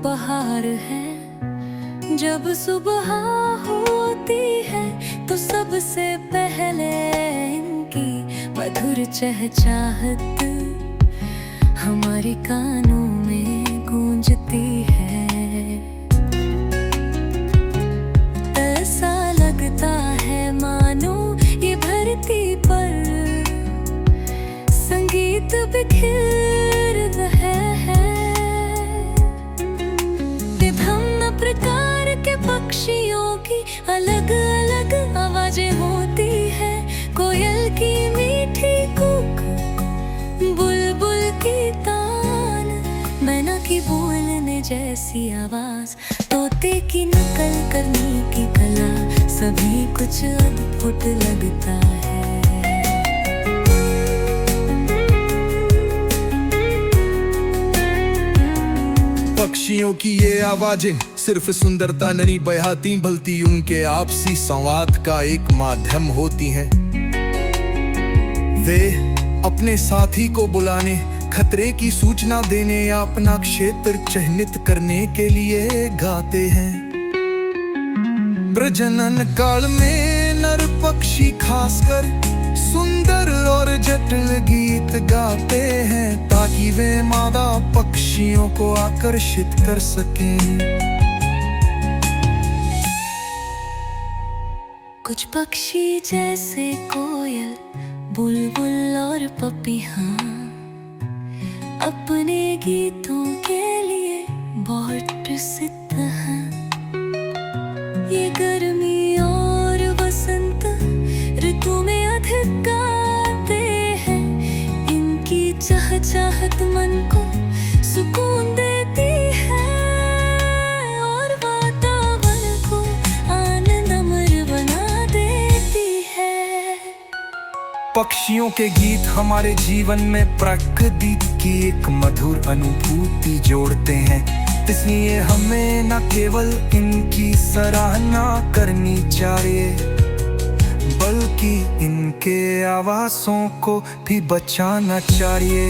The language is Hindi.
उपहार है। जब सुबह होती है तो सबसे पहले इनकी मधुर चहचहाहट हमारे कानों में गूंजती है। ऐसा लगता है मानो ये धरती पर संगीत बिखेर रहे हैं। विभिन्न प्रकार के पक्षियों की अलग अलग आवाजें होती है। कोयल की मीठी कूक, बुलबुल की तान, मैना की बोलने जैसी आवाज, तोते की नकल करने की कला, सभी कुछ अद्भुत लगता है। पक्षियों की ये आवाजें सिर्फ सुंदरता नहीं बयाती, बल्कि उनके आपसी संवाद का एक माध्यम होती हैं। वे अपने साथी को बुलाने, खतरे की सूचना देने या अपना क्षेत्र चिन्हित करने के लिए गाते हैं। प्रजनन काल में नर पक्षी खासकर सुंदर और जटिल गीत गाते हैं, ताकि वे मादा पक्षियों को आकर्षित कर सकें। कुछ पक्षी जैसे कोयल, बुलबुल और पपीहा अपने गीतों के लिए बहुत प्रसिद्ध हैं। ये गर्मी और वसंत ऋतु में अधिक गाते हैं। इनकी चहचहाहट मन को सुकून देती है और वातावरण को आनंदमय बना देती है। पक्षियों के गीत हमारे जीवन में प्रकृति की एक मधुर अनुभूति जोड़ते हैं, इसलिए हमें न केवल इनकी सराहना करनी चाहिए, बल्कि इनके आवाज़ों को भी बचाना चाहिए।